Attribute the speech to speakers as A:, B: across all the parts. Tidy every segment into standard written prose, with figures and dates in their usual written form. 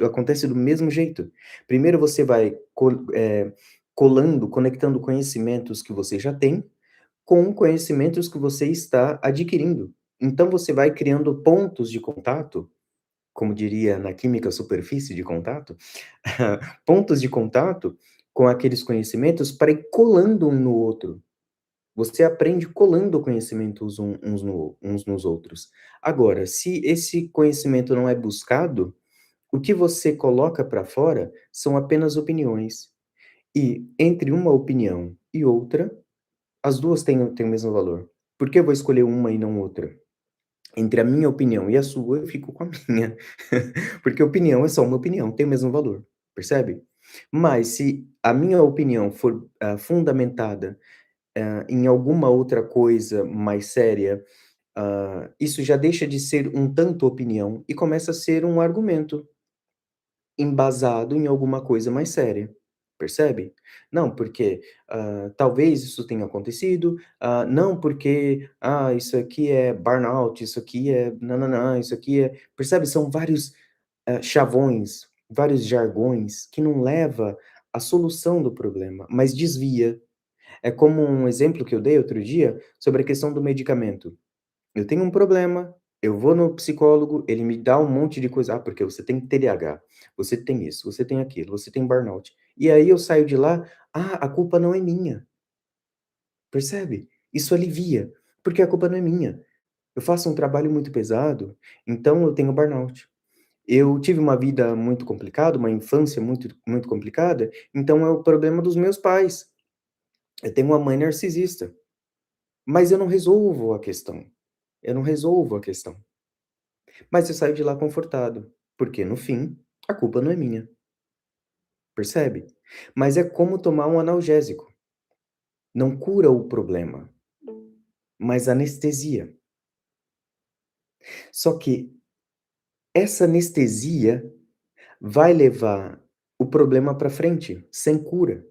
A: acontece do mesmo jeito. Primeiro você vai colando, conectando conhecimentos que você já tem, com conhecimentos que você está adquirindo. Então você vai criando pontos de contato, como diria na química, superfície de contato, pontos de contato com aqueles conhecimentos para ir colando um no outro. Você aprende colando conhecimentos uns nos outros. Agora, se esse conhecimento não é buscado, o que você coloca para fora são apenas opiniões. E entre uma opinião e outra, as 2 têm o mesmo valor. Por que eu vou escolher uma e não outra? Entre a minha opinião e a sua, eu fico com a minha. Porque opinião é só uma opinião, tem o mesmo valor, percebe? Mas se a minha opinião for, fundamentada, em alguma outra coisa mais séria, isso já deixa de ser um tanto opinião e começa a ser um argumento. Embasado em alguma coisa mais séria, percebe? Não, porque, talvez isso tenha acontecido, não porque, isso aqui é burnout, isso aqui é nã isso aqui é percebe? São vários, chavões, vários jargões que não leva à solução do problema, mas desvia. É como um exemplo que eu dei outro dia sobre a questão do medicamento. Eu tenho um problema, eu vou no psicólogo, ele me dá um monte de coisa, porque você tem TDAH, você tem isso, você tem aquilo, você tem burnout. E aí eu saio de lá, a culpa não é minha, percebe? Isso alivia, porque a culpa não é minha. Eu faço um trabalho muito pesado, então eu tenho burnout. Eu tive uma vida muito complicada, uma infância muito complicada, então é o problema dos meus pais. Eu tenho uma mãe narcisista, mas eu não resolvo a questão, eu não resolvo a questão. Mas eu saio de lá confortado, porque no fim, a culpa não é minha, percebe? Mas é como tomar um analgésico, não cura o problema, mas anestesia. Só que essa anestesia vai levar o problema para frente, sem cura.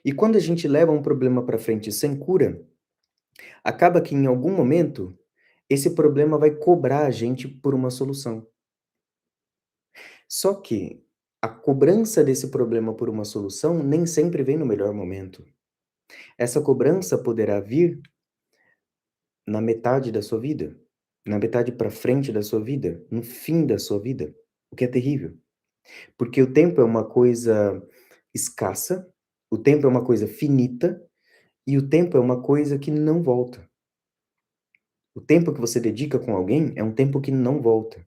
A: E quando a gente leva um problema para frente sem cura, acaba que em algum momento esse problema vai cobrar a gente por uma solução. Só que a cobrança desse problema por uma solução nem sempre vem no melhor momento. Essa cobrança poderá vir na metade da sua vida, na metade para frente da sua vida, no fim da sua vida, o que é terrível. Porque o tempo é uma coisa escassa, o tempo é uma coisa finita e o tempo é uma coisa que não volta. O tempo que você dedica com alguém é um tempo que não volta.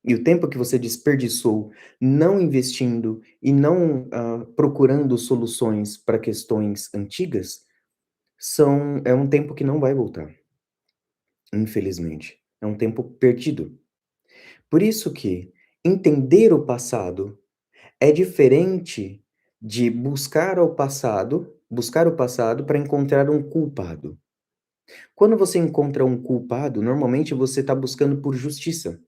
A: E o tempo que você desperdiçou não investindo e não, procurando soluções para questões antigas, é um tempo que não vai voltar. Infelizmente, é um tempo perdido. Por isso que entender o passado é diferente de buscar o passado para encontrar um culpado. Quando você encontra um culpado, normalmente você está buscando por justiça.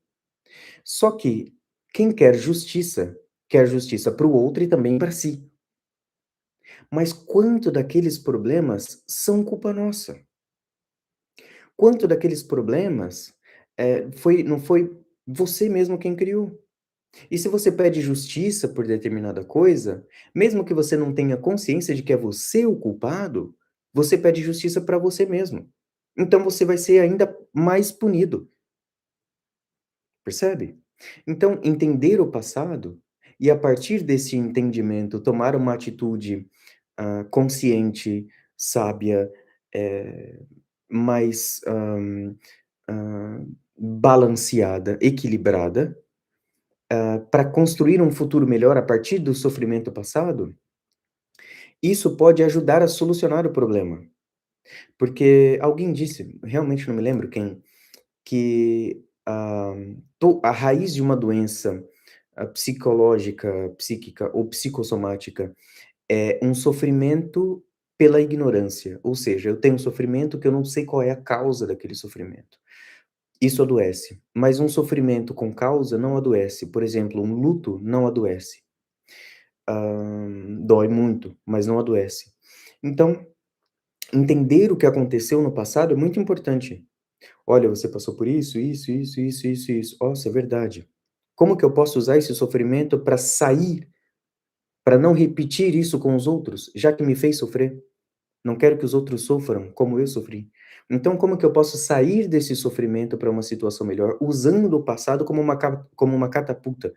A: Só que quem quer justiça para o outro e também para si. Mas quanto daqueles problemas são culpa nossa? Quanto daqueles problemas, não foi você mesmo quem criou? E se você pede justiça por determinada coisa, mesmo que você não tenha consciência de que é você o culpado, você pede justiça para você mesmo. Então você vai ser ainda mais punido, percebe? Então entender o passado e a partir desse entendimento tomar uma atitude, consciente, sábia, eh, mais, balanceada, equilibrada, para construir um futuro melhor a partir do sofrimento passado, isso pode ajudar a solucionar o problema. Porque alguém disse, realmente não me lembro quem, que a raiz de uma doença psicológica, psíquica ou psicossomática é um sofrimento pela ignorância. Ou seja, eu tenho um sofrimento que eu não sei qual é a causa daquele sofrimento. Isso adoece. Mas um sofrimento com causa não adoece. Por exemplo, um luto não adoece. Dói muito, mas não adoece. Então, entender o que aconteceu no passado é muito importante. Olha, você passou por isso, isso, isso, isso, isso, isso. Nossa, é verdade. Como que eu posso usar esse sofrimento para sair, para não repetir isso com os outros, já que me fez sofrer? Não quero que os outros sofram como eu sofri. Então, como que eu posso sair desse sofrimento para uma situação melhor, usando o passado como uma catapulta,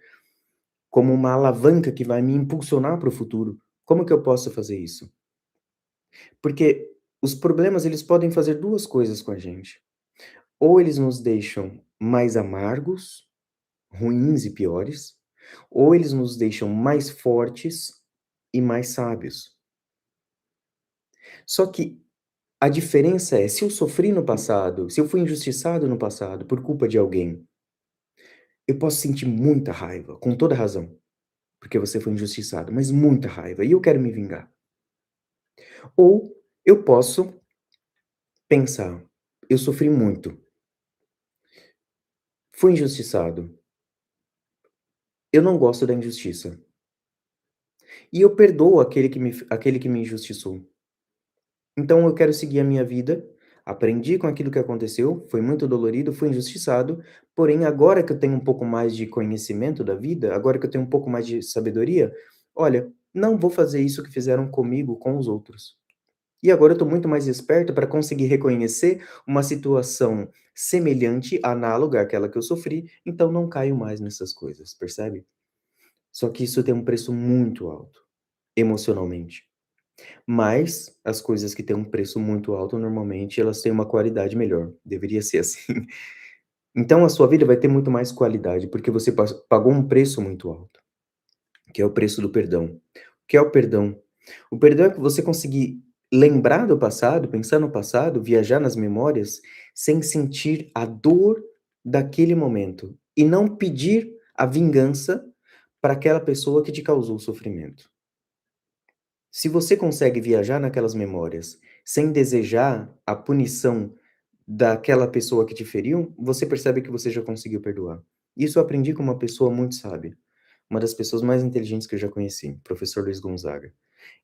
A: como uma alavanca que vai me impulsionar para o futuro? Como que eu posso fazer isso? Porque os problemas, eles podem fazer 2 coisas com a gente. Ou eles nos deixam mais amargos, ruins e piores, ou eles nos deixam mais fortes e mais sábios. Só que a diferença é, se eu sofri no passado, se eu fui injustiçado no passado por culpa de alguém, eu posso sentir muita raiva, com toda razão, porque você foi injustiçado, mas muita raiva, e eu quero me vingar. Ou eu posso pensar: eu sofri muito, fui injustiçado, eu não gosto da injustiça, e eu perdoo aquele que me injustiçou. Então eu quero seguir a minha vida, aprendi com aquilo que aconteceu, foi muito dolorido, fui injustiçado, porém agora que eu tenho um pouco mais de conhecimento da vida, agora que eu tenho um pouco mais de sabedoria, olha, não vou fazer isso que fizeram comigo com os outros. E agora eu estou muito mais esperto para conseguir reconhecer uma situação semelhante, análoga àquela que eu sofri, então não caio mais nessas coisas, percebe? Só que isso tem um preço muito alto, emocionalmente. Mas as coisas que têm um preço muito alto, normalmente, elas têm uma qualidade melhor, deveria ser assim. Então a sua vida vai ter muito mais qualidade, porque você pagou um preço muito alto, que é o preço do perdão. O que é o perdão? O perdão é que você conseguir lembrar do passado, pensar no passado, viajar nas memórias, sem sentir a dor daquele momento, e não pedir a vingança para aquela pessoa que te causou o sofrimento. Se você consegue viajar naquelas memórias, sem desejar a punição daquela pessoa que te feriu, você percebe que você já conseguiu perdoar. Isso eu aprendi com uma pessoa muito sábia, uma das pessoas mais inteligentes que eu já conheci, professor Luiz Gonzaga.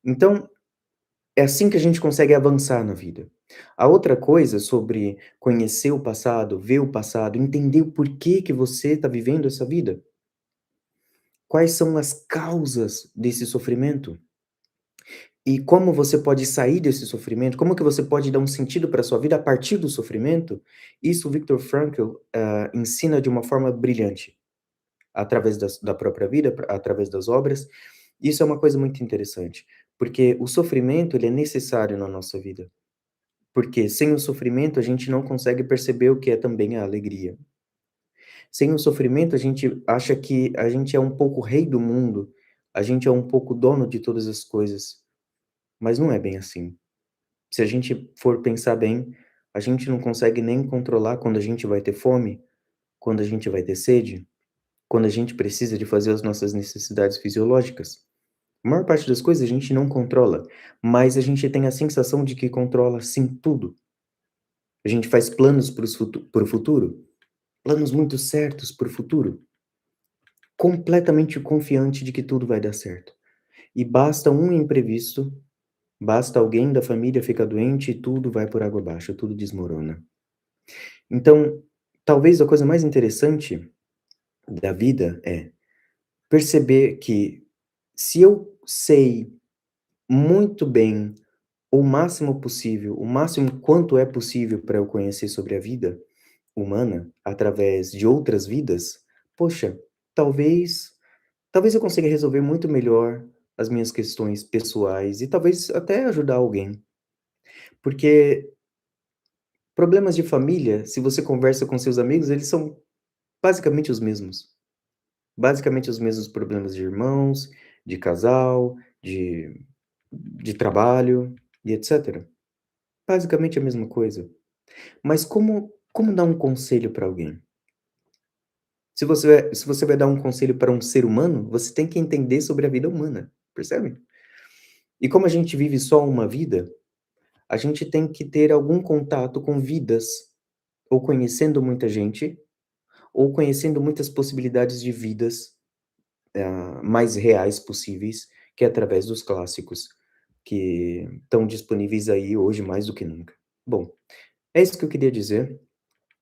A: Então, é assim que a gente consegue avançar na vida. A outra coisa sobre conhecer o passado, ver o passado, entender o porquê que você está vivendo essa vida. Quais são as causas desse sofrimento? E como você pode sair desse sofrimento, como que você pode dar um sentido para a sua vida a partir do sofrimento, isso o Viktor Frankl, ensina de uma forma brilhante, através da própria vida, através das obras. Isso é uma coisa muito interessante, porque o sofrimento ele é necessário na nossa vida, porque sem o sofrimento a gente não consegue perceber o que é também a alegria. Sem o sofrimento a gente acha que a gente é um pouco rei do mundo, a gente é um pouco dono de todas as coisas, mas não é bem assim. Se a gente for pensar bem, a gente não consegue nem controlar quando a gente vai ter fome, quando a gente vai ter sede, quando a gente precisa de fazer as nossas necessidades fisiológicas. A maior parte das coisas a gente não controla, mas a gente tem a sensação de que controla sim tudo. A gente faz planos para o futuro, planos muito certos para o futuro, completamente confiante de que tudo vai dar certo. E basta um imprevisto, basta alguém da família ficar doente e tudo vai por água abaixo, tudo desmorona. Então, talvez a coisa mais interessante da vida é perceber que se eu sei muito bem o máximo possível, o máximo quanto é possível para eu conhecer sobre a vida humana através de outras vidas, poxa, talvez talvez eu consiga resolver muito melhor as minhas questões pessoais e talvez até ajudar alguém. Porque problemas de família, se você conversa com seus amigos, eles são basicamente os mesmos. Basicamente os mesmos problemas de irmãos, de casal, de trabalho e etcétera. Basicamente a mesma coisa. Mas como dar um conselho para alguém? Se você vai dar um conselho para um ser humano, você tem que entender sobre a vida humana, percebe? E como a gente vive só uma vida, a gente tem que ter algum contato com vidas, ou conhecendo muita gente, ou conhecendo muitas possibilidades de vidas mais reais possíveis, que é através dos clássicos, que estão disponíveis aí hoje mais do que nunca. Bom, é isso que eu queria dizer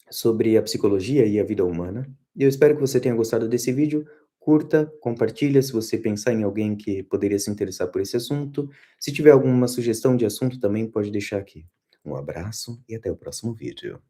A: sobre a psicologia e a vida humana. E eu espero que você tenha gostado desse vídeo. Curta, compartilha se você pensar em alguém que poderia se interessar por esse assunto. Se tiver alguma sugestão de assunto também pode deixar aqui. Um abraço e até o próximo vídeo.